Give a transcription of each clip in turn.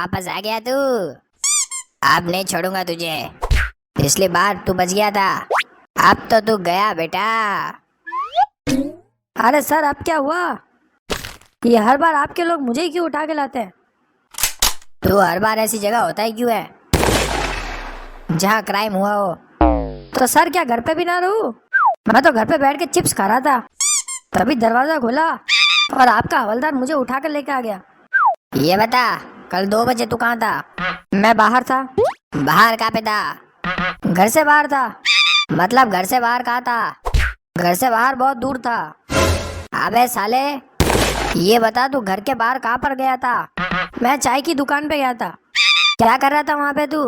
वापस आ गया तू। अब नहीं छोड़ूंगा तुझे। पिछली बार तू बच गया था, अब तो तू गया बेटा। अरे सर अब क्या हुआ? ये हर बार आपके लोग मुझे ही क्यों उठा के लाते हैं? तू हर बार ऐसी जगह होता ही क्यों है जहाँ क्राइम हुआ हो? तो सर क्या घर पे भी ना रहूं? मैं तो घर पे बैठ के चिप्स खा रहा था, तभी दरवाजा खोला और आपका हवलदार मुझे उठा कर लेके आ गया। ये बता, कल 2 बजे तू कहाँ था? मैं बाहर था। बाहर कहाँ पे था? घर से बाहर था। मतलब घर से बाहर कहाँ था? घर से बाहर बहुत दूर था। अबे साले, ये बता तू घर के बाहर कहाँ पर गया था? मैं चाय की दुकान पे गया था। क्या कर रहा था वहाँ पे तू?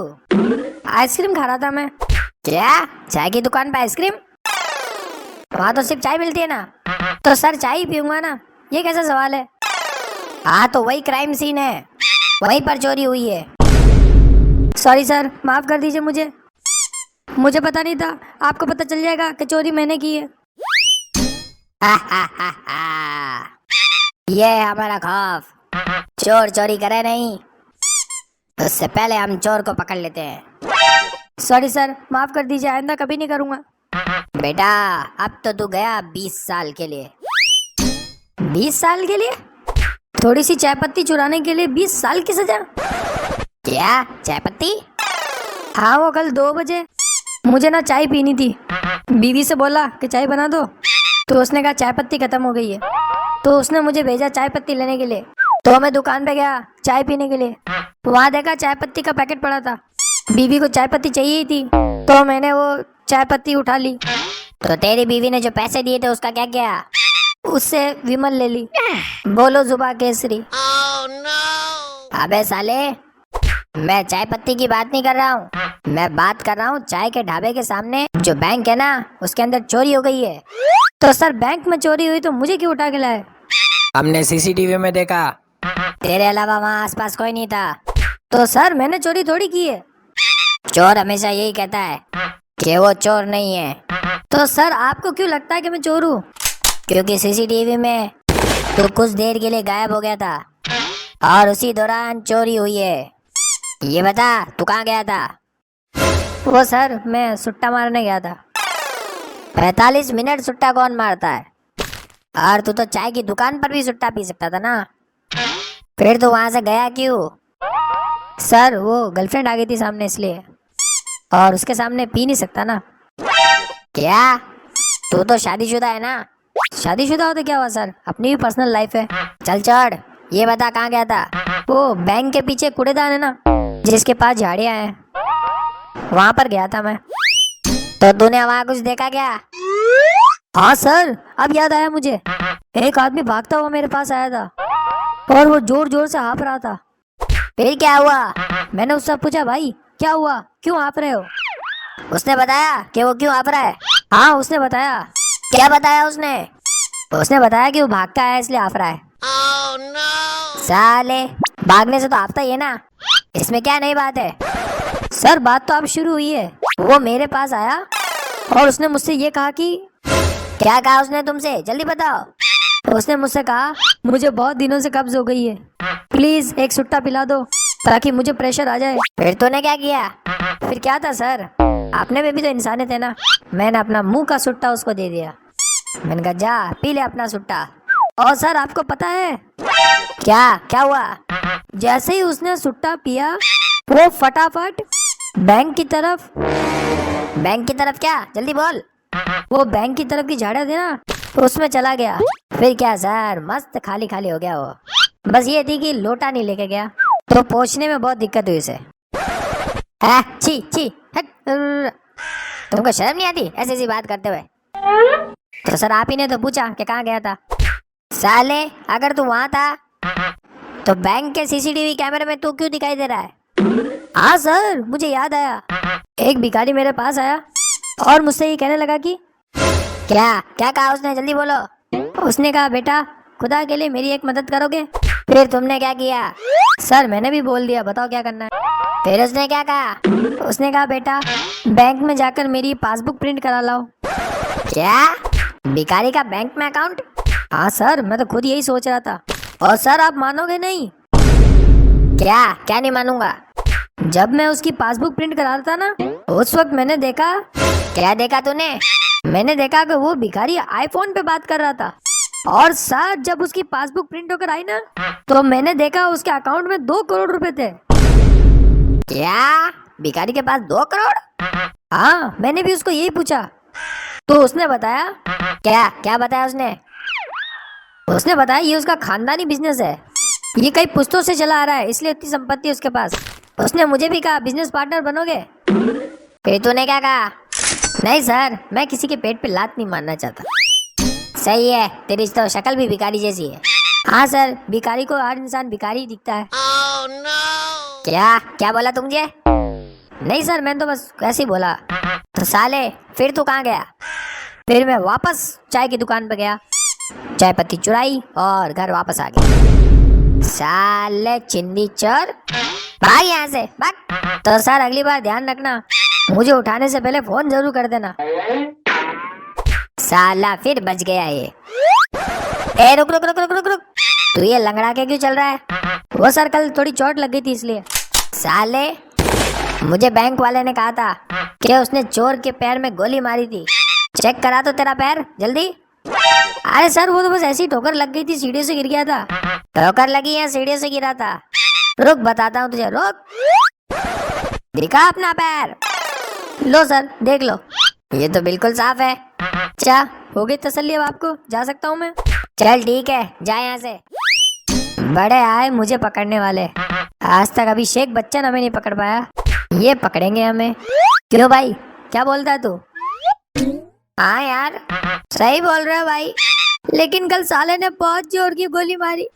आइसक्रीम खा रहा था मैं। क्या? चाय की दुकान पे आइसक्रीम? वहाँ तो सिर्फ चाय मिलती है ना। तो सर चाय ही पीऊंगा ना, ये कैसा सवाल है? हाँ तो वही क्राइम सीन है, वहीं पर चोरी हुई है। सॉरी सर, माफ कर दीजिए मुझे पता नहीं था। आपको पता चल जाएगा कि चोरी मैंने की है। हा हा हा हा। ये है हमारा खौफ। चोर चोरी करे नहीं, उससे पहले हम चोर को पकड़ लेते हैं। सॉरी सर, माफ कर दीजिए, आइंदा कभी नहीं करूंगा। बेटा अब तो तू गया 20 साल के लिए। 20 साल के लिए? थोड़ी सी चाय पत्ती चुराने के लिए 20 साल की सजा? क्या चाय पत्ती? हाँ, वो कल 2 बजे मुझे ना चाय पीनी थी। बीवी से बोला कि चाय बना दो, तो उसने कहा चाय पत्ती खत्म हो गई है। तो उसने मुझे भेजा चाय पत्ती लेने के लिए। तो मैं दुकान पे गया चाय पीने के लिए, वहाँ देखा चाय पत्ती का पैकेट पड़ा था। बीवी को चाय पत्ती चाहिए ही थी, तो मैंने वो चाय पत्ती उठा ली। तो तेरी बीवी ने जो पैसे दिए थे उसका क्या किया? उससे विमल ले ली। बोलो जुबा केसरी। अबे साले, मैं चाय पत्ती की बात नहीं कर रहा हूँ, मैं बात कर रहा हूँ चाय के ढाबे के सामने जो बैंक है ना, उसके अंदर चोरी हो गई है। तो सर बैंक में चोरी हुई तो मुझे क्यों उठा के लाए? हमने सीसीटीवी में देखा। तेरे अलावा वहाँ आसपास कोई नहीं था। तो सर मैंने चोरी थोड़ी की है। चोर हमेशा यही कहता है कि वो चोर नहीं है। तो सर आपको क्यों लगता है कि मैं चोर हूँ? क्योंकि सीसीटीवी में तो कुछ देर के लिए गायब हो गया था और उसी दौरान चोरी हुई है। ये बता तू कहाँ गया था? वो सर मैं सुट्टा मारने गया था। 45 मिनट सुट्टा कौन मारता है? और तू तो चाय की दुकान पर भी सुट्टा पी सकता था ना, फिर तो वहां से गया क्यों? सर वो गर्लफ्रेंड आ गई थी सामने, इसलिए, और उसके सामने पी नहीं सकता ना। क्या? तू तो शादीशुदा है ना? शादीशुदा हो तो क्या हुआ सर, अपनी भी पर्सनल लाइफ है। चल चढ़, ये बता कहाँ गया था? वो बैंक के पीछे कूड़ेदान है ना, जिसके पास झाड़ियाँ हैं, वहाँ पर गया था मैं। तो तूने वहाँ कुछ देखा क्या? हाँ सर, अब याद आया मुझे। एक आदमी भागता हुआ मेरे पास आया था और वो जोर जोर से हाँफ रहा था। फिर क्या हुआ? मैंने उससे पूछा, भाई क्या हुआ, क्यों हाँफ रहे हो? उसने बताया कि वो क्यों आप रहा है? हाँ उसने बताया। क्या बताया उसने? उसने बताया कि वो भागता है इसलिए हाँफ रहा है। साले, भागने से तो आपता ही है ना, इसमें क्या नई बात है? सर बात तो अब शुरू हुई है। वो मेरे पास आया और उसने मुझसे ये कहा कि, क्या कहा उसने तुमसे? जल्दी बताओ। उसने मुझसे कहा मुझे बहुत दिनों से कब्ज हो गई है, प्लीज एक सुट्टा पिला दो ताकि मुझे प्रेशर आ जाए। फिर तूने क्या किया? फिर क्या था सर, आपने में भी तो इंसानियत है ना। मैंने अपना मुंह का सुट्टा उसको दे दिया। मैंने कहा जा पी ले अपना सुट्टा। और सर आपको पता है क्या क्या हुआ? जैसे ही उसने सुट्टा पिया, वो फटाफट बैंक की तरफ। बैंक की तरफ? क्या? जल्दी बोल। वो बैंक की तरफ की झाड़ियाँ थी ना, तो उसमें चला गया। फिर क्या सर, मस्त खाली खाली हो गया वो? बस ये थी कि लोटा नहीं लेके गया, तो पहुंचने में बहुत दिक्कत हुई उसे। छी छी हट। तुमको शर्म नहीं आती ऐसी ऐसी बात करते हुए? तो सर आप ही ने तो पूछा कि कहाँ गया था। साले, अगर तू वहाँ था तो बैंक के सीसीटीवी कैमरे में तू क्यों दिखाई दे रहा है? हाँ सर मुझे याद आया, एक भिखारी मेरे पास आया और मुझसे ये कहने लगा कि, क्या क्या कहा उसने? जल्दी बोलो। उसने कहा बेटा खुदा के लिए मेरी एक मदद करोगे? फिर तुमने क्या किया? सर मैंने भी बोल दिया, बताओ क्या करना है। फिर उसने क्या कहा? उसने कहा बेटा बैंक में जाकर मेरी पासबुक प्रिंट करा लाओ। क्या? भिखारी का बैंक में अकाउंट? हाँ सर, मैं तो खुद यही सोच रहा था। और सर आप मानोगे नहीं, क्या क्या नहीं मानूंगा? जब मैं उसकी पासबुक प्रिंट करा रहा था ना, उस वक्त मैंने देखा, क्या देखा तूने? मैंने देखा कि वो भिखारी आईफोन पे बात कर रहा था। और साथ जब उसकी पासबुक प्रिंट होकर आई ना, तो मैंने देखा उसके अकाउंट में 2 करोड़ रुपए थे। क्या भिखारी के पास 2 करोड़? हाँ, मैंने भी उसको यही पूछा, तो उसने बताया, क्या क्या बताया उसने? उसने बताया ये उसका खानदानी बिजनेस है, ये कई पुश्तों से चला आ रहा है, इसलिए इतनी संपत्ति है उसके पास। उसने मुझे भी कहा बिजनेस पार्टनर बनोगे? फिर तूने क्या कहा? नहीं सर, मैं किसी के पेट पे लात नहीं मारना चाहता। सही है, तेरी तो शक्ल भी भिखारी जैसी है। हाँ सर, भिखारी को हर इंसान भिखारी ही दिखता है। क्या क्या बोला तुम मुझे? नहीं सर, मैं तो बस ऐसे ही बोला। तो साले फिर तू कहाँ गया? फिर मैं वापस चाय की दुकान पे गया, चाय पत्ती चुराई और घर वापस आ गया। साले चिंदी चोर, भाग यहाँ से भाग। तो सर अगली बार ध्यान रखना, मुझे उठाने से पहले फोन जरूर कर देना। साला फिर बच गया ये। ए रुक रुक रुक रुक रुक रुक, तू ये लंगड़ा के क्यों चल रहा है? वो सर कल थोड़ी चोट लग गई थी इसलिए। साले मुझे बैंक वाले ने कहा था कि उसने चोर के पैर में गोली मारी थी। चेक करा तो तेरा पैर जल्दी। अरे सर वो तो बस ऐसी ठोकर लग गई थी, सीढ़ी से गिर गया था। ठोकर लगी या सीढ़ी से गिरा था? रुक बताता हूँ तुझे, रुक। दिखा अपना पैर। लो सर देख लो, ये तो बिल्कुल साफ है। क्या हो गई तसल्ली? अब आपको जा सकता हूँ मैं? चल ठीक है, जा यहाँ से। बड़े आए मुझे पकड़ने वाले, आज तक अभी शेख बच्चन हमें नहीं पकड़ पाया, ये पकड़ेंगे हमें। क्यों भाई, क्या बोलता है तू? हाँ यार सही बोल रहे हो भाई। लेकिन कल साले ने बहुत जोर की गोली मारी,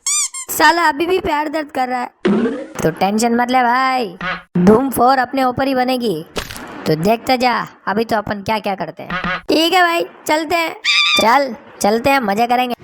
साला अभी भी पैर दर्द कर रहा है। तो टेंशन मत ले भाई, धूम 4 अपने ऊपर ही बनेगी, तो देखते जा अभी तो अपन क्या क्या करते हैं। ठीक है भाई, चलते हैं। चलते हैं, मजे करेंगे।